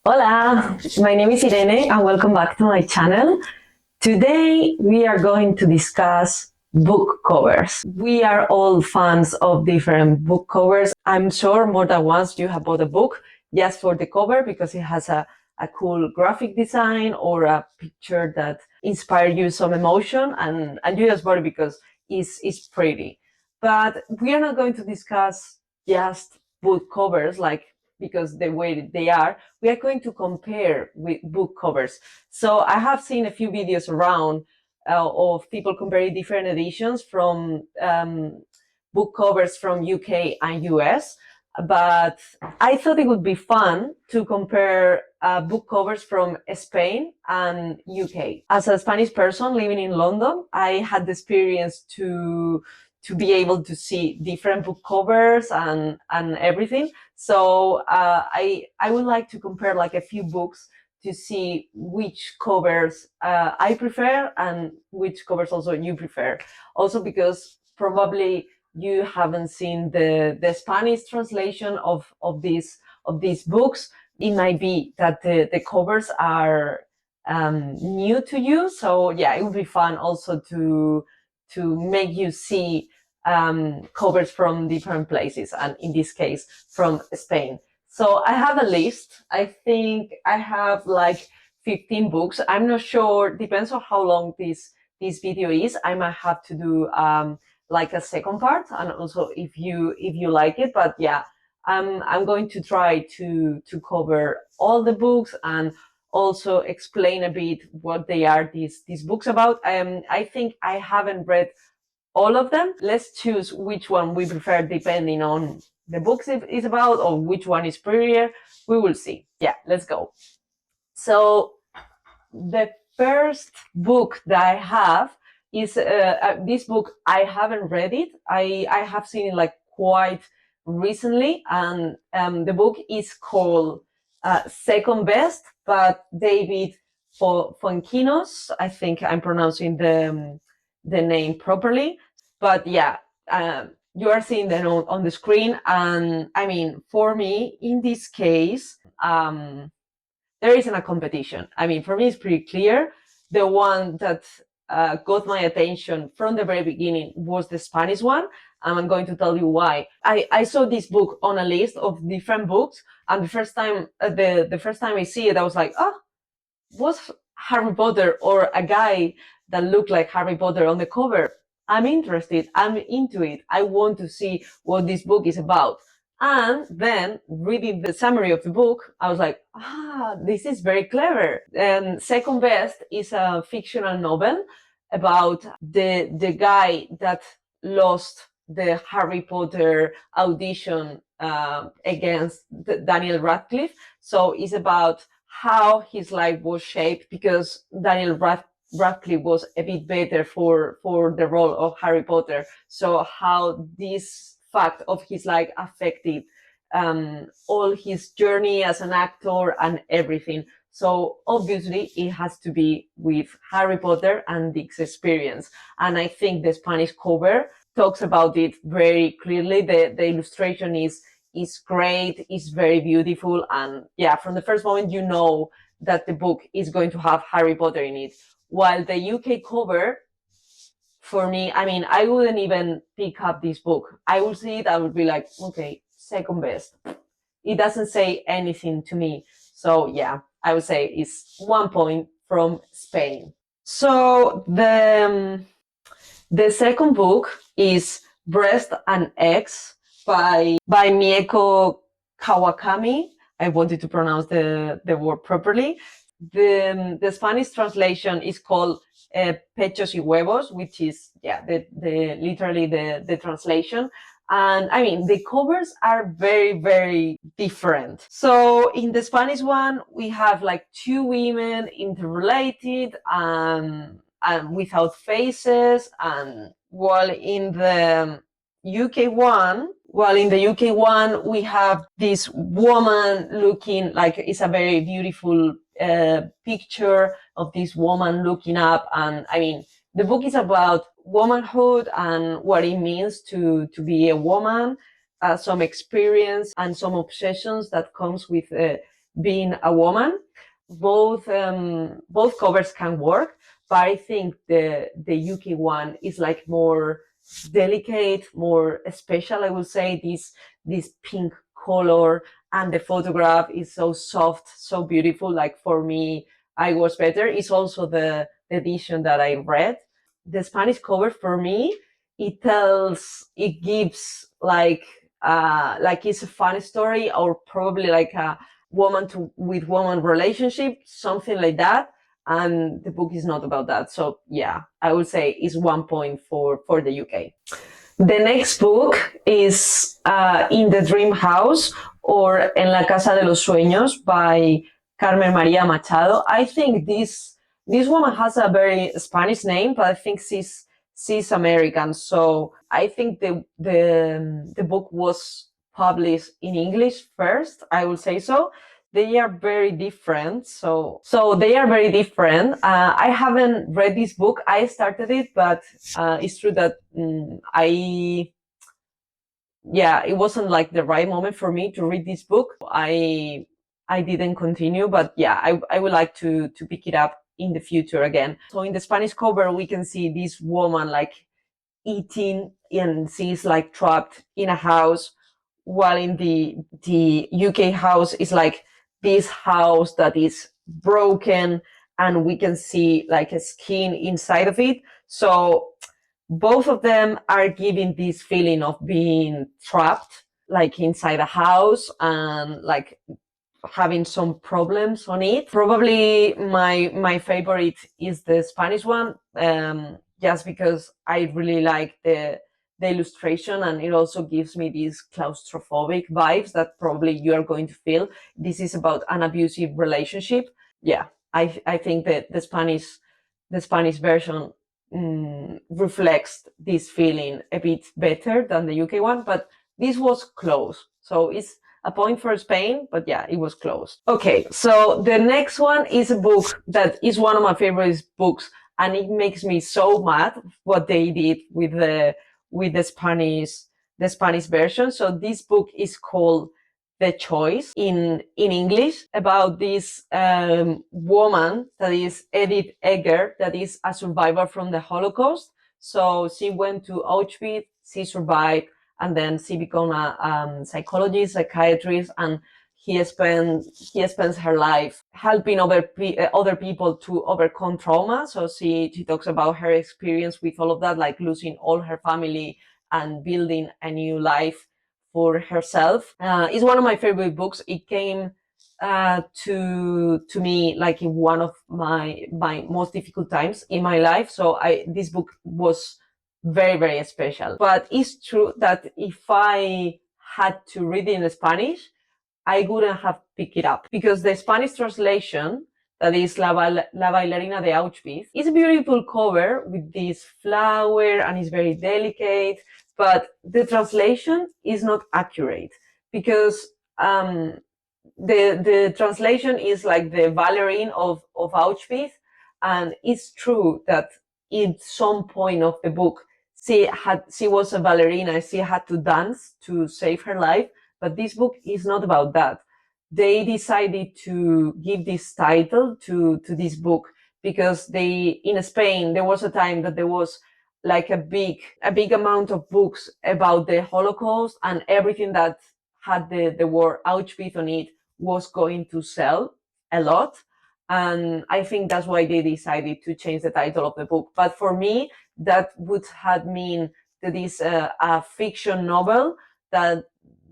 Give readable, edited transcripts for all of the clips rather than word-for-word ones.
Hola, my name is Irene and welcome back to my channel. Today we are going to discuss book covers. We are all fans of different book covers. I'm sure more than once you have bought a book just for the cover because it has a cool graphic design or a picture that inspired you some emotion and you just bought it because it's pretty. But we are not going to discuss just book covers because the way they are, we are going to compare with book covers. So I have seen a few videos around of people comparing different editions from book covers from UK and US, but I thought it would be fun to compare book covers from Spain and UK. As a Spanish person living in London, I had the experience to be able to see different book covers and everything. So I would like to compare like a few books to see which covers I prefer and which covers also you prefer. Also because probably you haven't seen the Spanish translation of these books. It might be that the covers are new to you. So yeah, it would be fun also to make you see covers from different places, and in this case from Spain. So I have a list. I think I have like 15 books. I'm not sure, depends on how long this video is. I might have to do like a second part, and also if you like it. But yeah, I'm going to try to cover all the books and also explain a bit what they are these books about. I think I haven't read all of them. Let's choose which one we prefer depending on the books it is about or which one is prettier. We will see. Yeah, let's go. So the first book that I have is this book. I haven't read it. I have seen it like quite recently, and the book is called Second Best, but David Fonkinos. I think I'm pronouncing the name properly. But yeah, you are seeing the note on the screen. And I mean, for me, in this case, there isn't a competition. I mean, for me, it's pretty clear. The one that got my attention from the very beginning was the Spanish one. And I'm going to tell you why. I saw this book on a list of different books. And the first time I see it, I was like, oh, was Harry Potter or a guy that looked like Harry Potter on the cover? I'm interested. I'm into it. I want to see what this book is about. And then reading the summary of the book, I was like, this is very clever. And Second Best is a fictional novel about the guy that lost the Harry Potter audition against Daniel Radcliffe. So it's about how his life was shaped because Daniel Radcliffe was a bit better for the role of Harry Potter. So how this fact of his life affected all his journey as an actor and everything. So obviously it has to be with Harry Potter and Dick's experience. And I think the Spanish cover talks about it very clearly. The illustration is great, is very beautiful, and yeah, from the first moment you know that the book is going to have Harry Potter in it. While the UK cover, for me, I mean, I wouldn't even pick up this book. I would see it, I would be like, okay, Second Best. It doesn't say anything to me. So yeah, I would say it's 1 point from Spain. So the second book is Breast and Eggs by Mieko Kawakami. I wanted to pronounce the word properly. The Spanish translation is called Pechos y Huevos, which is literally the translation. And I mean, the covers are very, very different. So in the Spanish one, we have like two women interrelated and without faces. And while in the UK one, we have this woman looking like it's a very beautiful picture of this woman looking up. And I mean, the book is about womanhood and what it means to be a woman, some experience and some obsessions that comes with being a woman. Both covers can work, but I think the UK one is like more delicate, more special. I would say this pink color, and the photograph is so soft, so beautiful. Like for me, I was better. It's also the edition that I read. The Spanish cover for me, it gives like it's a funny story, or probably like a woman to with woman relationship, something like that. And the book is not about that. So yeah, I would say it's 1 point for the UK. The next book is In the Dream House, or En la Casa de los Sueños by Carmen María Machado. I think this woman has a very Spanish name, but I think she's American. So I think the book was published in English first. I will say so. They are very different. So they are very different. I haven't read this book. I started it, but it's true that it wasn't like the right moment for me to read this book. I didn't continue, but yeah, I would like to pick it up in the future again. So in the Spanish cover, we can see this woman like eating, and she's like trapped in a house, while in the UK house is like this house that is broken, and we can see like a skin inside of it. So both of them are giving this feeling of being trapped, like inside a house, and like having some problems on it. Probably my favorite is the Spanish one, just because I really like the illustration, and it also gives me these claustrophobic vibes that probably you are going to feel. This is about an abusive relationship. Yeah, I think that the Spanish version reflects this feeling a bit better than the UK one, but this was close. So it's a point for Spain, but yeah, it was close. Okay, so the next one is a book that is one of my favorite books, and it makes me so mad what they did with the Spanish version. So this book is called The Choice in English, about this woman that is Edith Eger, that is a survivor from the Holocaust. So she went to Auschwitz, she survived, and then she became a psychologist, psychiatrist, and he spends her life helping other people to overcome trauma. So she talks about her experience with all of that, like losing all her family and building a new life for herself. It's one of my favorite books. It came to me like in one of my most difficult times in my life. So this book was very, very special. But it's true that if I had to read it in Spanish, I wouldn't have picked it up, because the Spanish translation, that is La Bailarina de Auschwitz, is a beautiful cover with this flower, and it's very delicate, but the translation is not accurate, because the translation is like the ballerine of Auschwitz, and it's true that in some point of the book she was a ballerina, she had to dance to save her life, but this book is not about that. They decided to give this title to this book because in Spain there was a time that there was like a big amount of books about the Holocaust, and everything that had the word Auschwitz on it was going to sell a lot. And I think that's why they decided to change the title of the book. But for me, that would have mean that is a fiction novel that,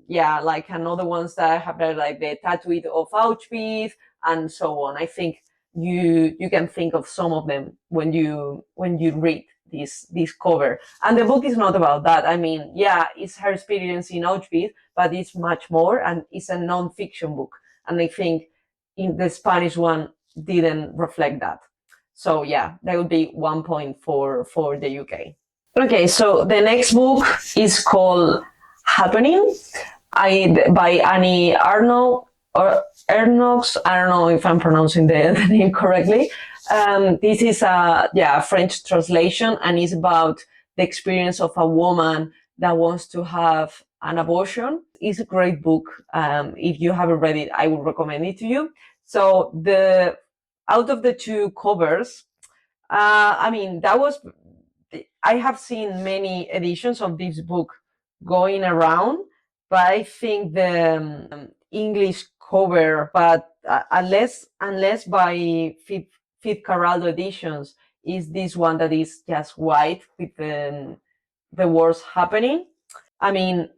yeah, like another ones that I have read, like the Tattooed of Auschwitz and so on. I think you can think of some of them when you read this cover. And the book is not about that. I mean, yeah, it's her experience in Auschwitz, but it's much more, and it's a non-fiction book. And I think in the Spanish one didn't reflect that. So yeah, that would be 1 point for the UK. Okay, so the next book is called Happening, by Annie Arnaud or Ernox. I don't know if I'm pronouncing the name correctly. This is a French translation, and it's about the experience of a woman that wants to have and abortion. It's a great book. If you haven't read it, I would recommend it to you. So the out of the two covers, I mean, I have seen many editions of this book going around, but I think the English cover, but unless by Fitzcarraldo editions, is this one that is just white with the words happening. I mean,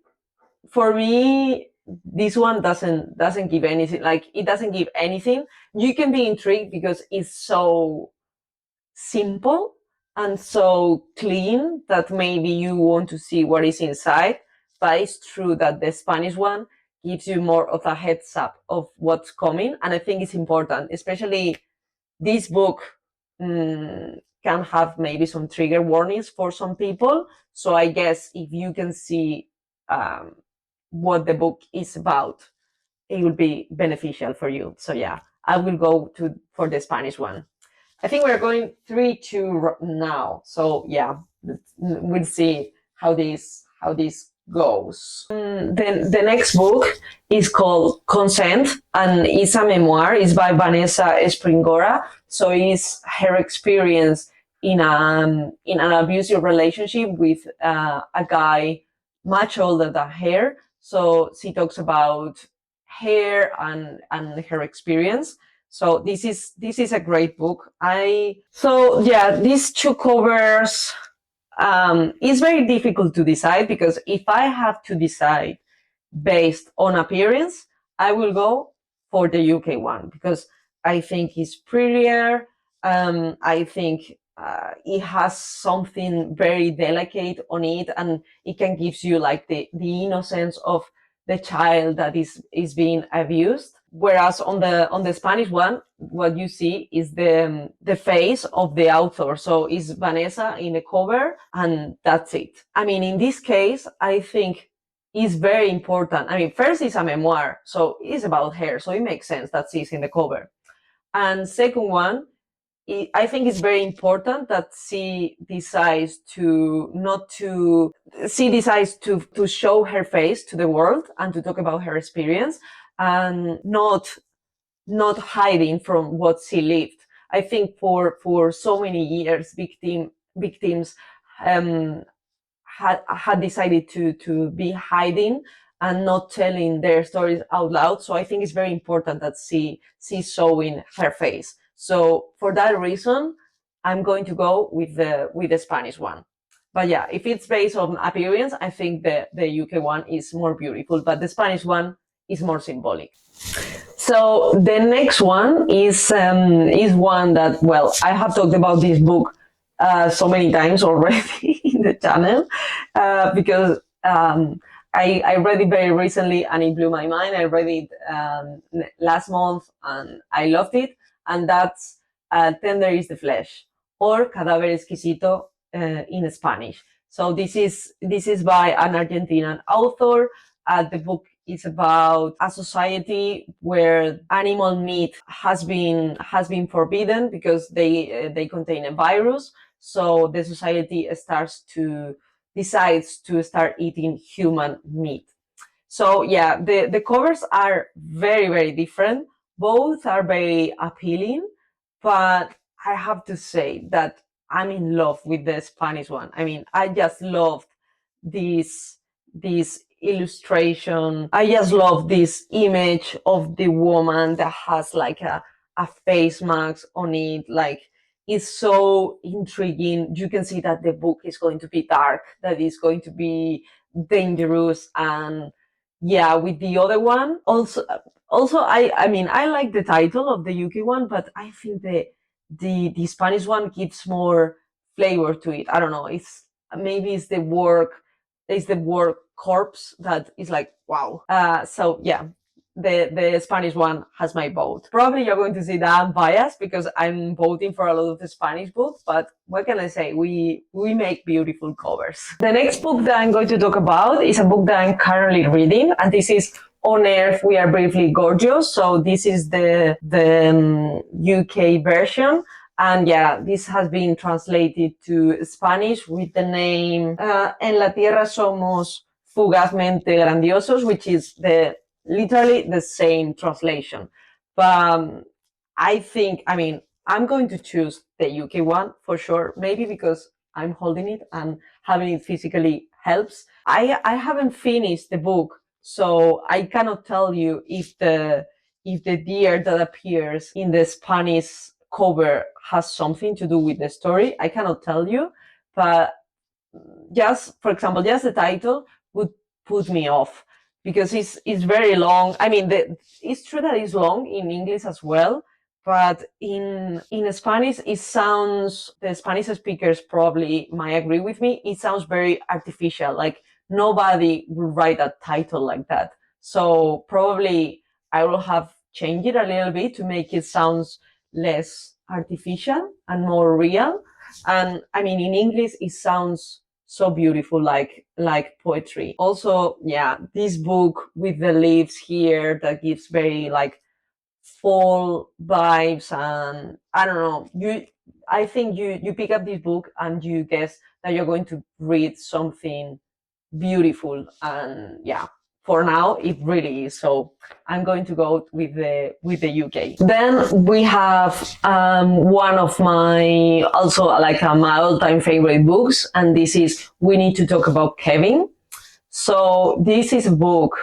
for me, this one doesn't give anything. Like, it doesn't give anything. You can be intrigued because it's so simple and so clean that maybe you want to see what is inside. But it's true that the Spanish one gives you more of a heads up of what's coming. And I think it's important, especially this book can have maybe some trigger warnings for some people. So I guess if you can see what the book is about, it will be beneficial for you. So yeah, I will go for the Spanish one. I think we're going 3-2 now. So yeah, we'll see how this goes. Then the next book is called Consent, and it's a memoir. It's by Vanessa Springora. So it's her experience in an abusive relationship with a guy much older than her. So she talks about her and her experience. So this is a great book. These two covers, it's very difficult to decide, because if I have to decide based on appearance, I will go for the UK one, because I think it's prettier. I think it has something very delicate on it, and it can give you like the innocence of the child that is being abused. Whereas on the Spanish one, what you see is the face of the author. So it's Vanessa in the cover, and that's it. I mean, in this case, I think it's very important. I mean, first, it's a memoir, so it's about her, so it makes sense that she's in the cover. And second one, I think it's very important that she decides to show her face to the world and to talk about her experience, and not hiding from what she lived. I think for so many years, victims had decided to be hiding and not telling their stories out loud. So I think it's very important that she's showing her face. So for that reason, I'm going to go with the Spanish one. But yeah, if it's based on appearance, I think the UK one is more beautiful, but the Spanish one is more symbolic. So the next one is one that, well, I have talked about this book so many times already in the channel, because I read it very recently and it blew my mind. I read it last month and I loved it, and that's Tender is the Flesh, or Cadáver Exquisito in Spanish. So this is by an Argentinian author. The book is about a society where animal meat has been forbidden because they contain a virus. So the society decides to start eating human meat. So yeah, the covers are very, very different. Both are very appealing, but I have to say that I'm in love with the Spanish one. I mean, I just loved this illustration. I just love this image of the woman that has like a face mask on it. Like, it's so intriguing. You can see that the book is going to be dark, that it's going to be dangerous. And yeah, with the other one also I mean, I like the title of the UK one, but I think the Spanish one gives more flavor to it. I don't know, it's the word corpse that is like, wow. So yeah, the Spanish one has my vote. Probably you're going to see that I'm biased because I'm voting for a lot of the Spanish books, but what can I say? We make beautiful covers. The next book that I'm going to talk about is a book that I'm currently reading, and this is On Earth We Are Briefly Gorgeous. So this is the UK version. And yeah, this has been translated to Spanish with the name En la Tierra Somos fugazmente grandiosos, which is literally the same translation. But I mean, I'm going to choose the UK one for sure, maybe because I'm holding it and having it physically helps. I haven't finished the book, so I cannot tell you if the deer that appears in the Spanish cover has something to do with the story. I cannot tell you, but just, for example, just the title would put me off because it's very long. I mean, it's true that it's long in English as well, but in Spanish, it sounds, the Spanish speakers probably might agree with me, it sounds very artificial. Like nobody would write a title like that. So probably I will have changed it a little bit to make it sound less artificial and more real. And I mean, in English, it sounds so beautiful, like poetry. Also, yeah, this book with the leaves here that gives very like fall vibes, and I don't know. I think you pick up this book and you guess that you're going to read something beautiful, and yeah, for now it really is. So I'm going to go with the UK. Then we have one of my, also like my all-time favorite books, and this is We Need to Talk About Kevin. So this is a book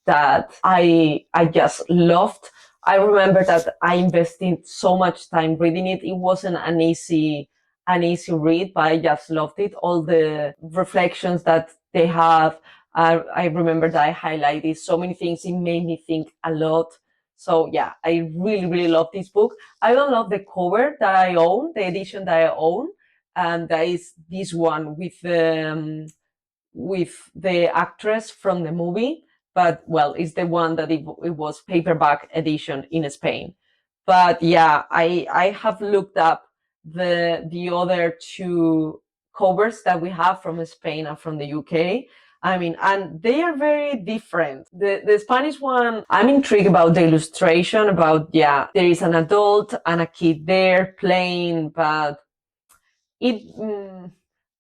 that I just loved. I remember that I invested so much time reading it. It wasn't an easy read, but I just loved it. All the reflections that they have. I remember that I highlighted so many things. It made me think a lot. So yeah, I really, really love this book. I don't love the cover that I own, the edition that I own, and that is this one with the actress from the movie, but well, it's the one that it was paperback edition in Spain. But yeah, I have looked up the other two covers that we have from Spain and from the UK. I mean, and they are very different. The Spanish one, I'm intrigued about the illustration, about, yeah, there is an adult and a kid there playing, but it,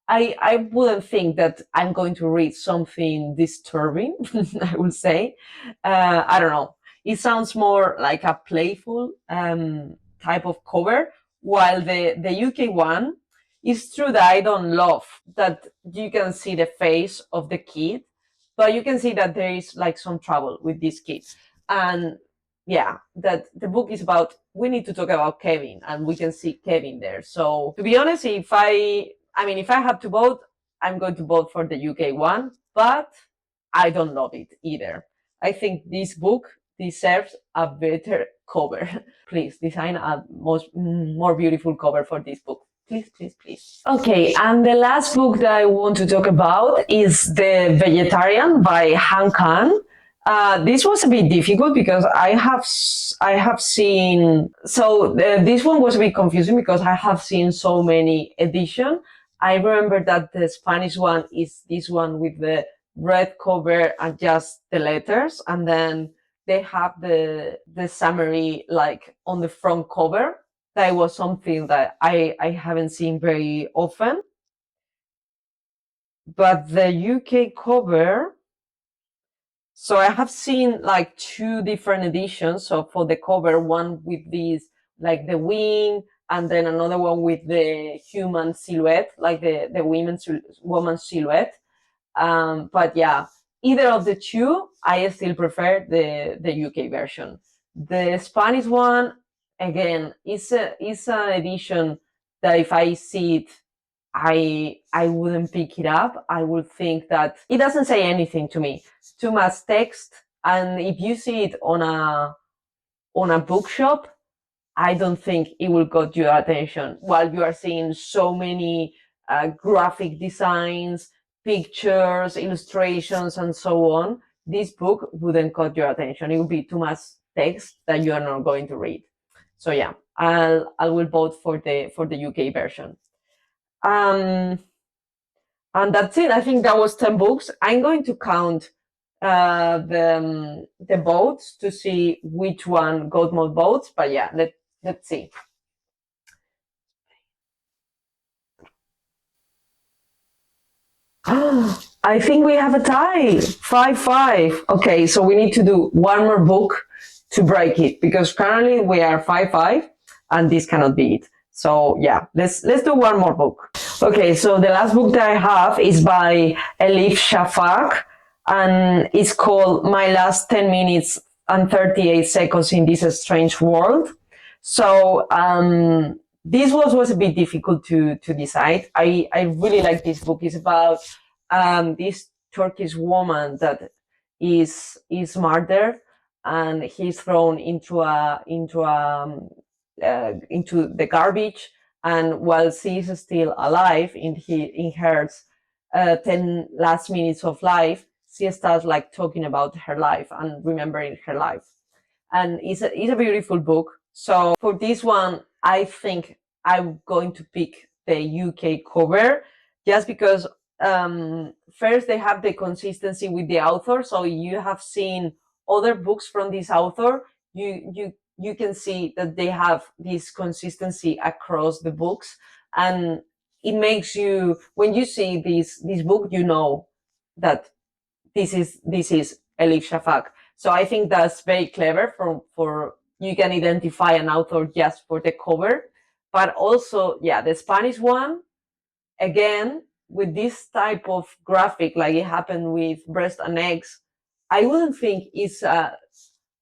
I wouldn't think that I'm going to read something disturbing, I would say. I don't know. It sounds more like a playful type of cover, while the UK one is true that I don't love that you can see the face of the kid, but you can see that there is like some trouble with this kid. And yeah, that the book is about, we need to talk about Kevin, and we can see Kevin there. So to be honest, if I have to vote, I'm going to vote for the UK one, but I don't love it either. I think this book deserves a better cover. Please design a more beautiful cover for this book. Please, please, please. Okay, and the last book that I want to talk about is The Vegetarian by Han Kang. This was a bit difficult because I have seen, this one was a bit confusing because I have seen so many editions. I remember that the Spanish one is this one with the red cover and just the letters, and then they have the summary like on the front cover. That was something that I haven't seen very often. But the UK cover, so I have seen like two different editions. So for the cover, one with these like the wing, and then another one with the human silhouette, like the woman silhouette. But yeah, either of the two, I still prefer the UK version. The Spanish one, again, is an edition that if I see it, I wouldn't pick it up. I would think that it doesn't say anything to me. Too much text, and if you see it on a bookshop, I don't think it will got your attention. While you are seeing so many graphic designs, pictures, illustrations, and so on, this book wouldn't got your attention. It would be too much text that you are not going to read. So yeah, I will vote for the UK version. And that's it. I think that was 10 books. I'm going to count the votes to see which one got more votes. But yeah, let's see. I think we have a tie. 5-5. Okay, so we need to do one more book to break it because currently we are 5-5 and this cannot be it. So yeah, let's do one more book. Okay, so the last book that I have is by Elif Shafak and it's called My Last 10 Minutes and 38 Seconds in This Strange World. So this was a bit difficult to decide. I really like this book. It's about this Turkish woman that is murdered and he's thrown into the garbage. And while she's still alive, in her 10 last minutes of life, she starts like talking about her life and remembering her life. And it's a beautiful book. So for this one, I think I'm going to pick the UK cover just because first they have the consistency with the author. So you have seen other books from this author, you can see that they have this consistency across the books, and it makes you, when you see this book, you know that this is Elif Shafak. So I think that's very clever for you can identify an author just for the cover. But also, yeah, the Spanish one, again, with this type of graphic, like it happened with Breast and Eggs, I wouldn't think it's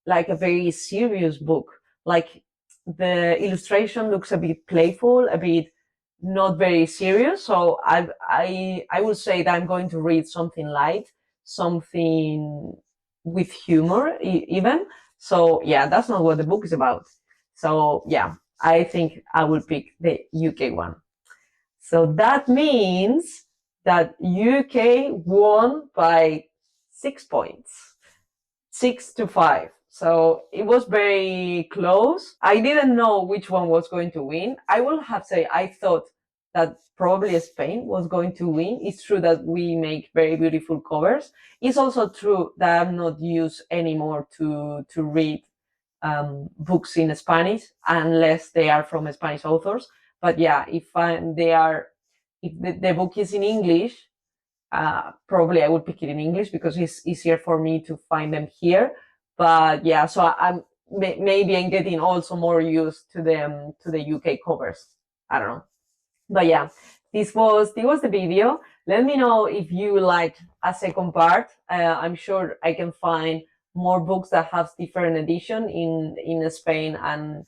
like a very serious book. Like the illustration looks a bit playful, a bit not very serious. So I would say that I'm going to read something light, something with humor even. So yeah, that's not what the book is about. So yeah, I think I will pick the UK one. So that means that UK won by 6 points, 6-5. So it was very close. I didn't know which one was going to win. I will have to say I thought that probably Spain was going to win. It's true that we make very beautiful covers. It's also true that I'm not used anymore to read books in Spanish unless they are from Spanish authors. But yeah, if the book is in English, probably I would pick it in English because it's easier for me to find them here. But yeah, so maybe I'm getting also more used to the UK covers. I don't know, but yeah, this was the video. Let me know if you like a second part. I'm sure I can find more books that have different edition in Spain and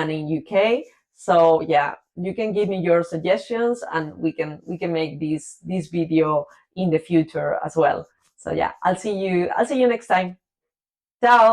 in UK. So yeah, you can give me your suggestions and we can make this video in the future as well. So yeah, I'll see you next time. Ciao.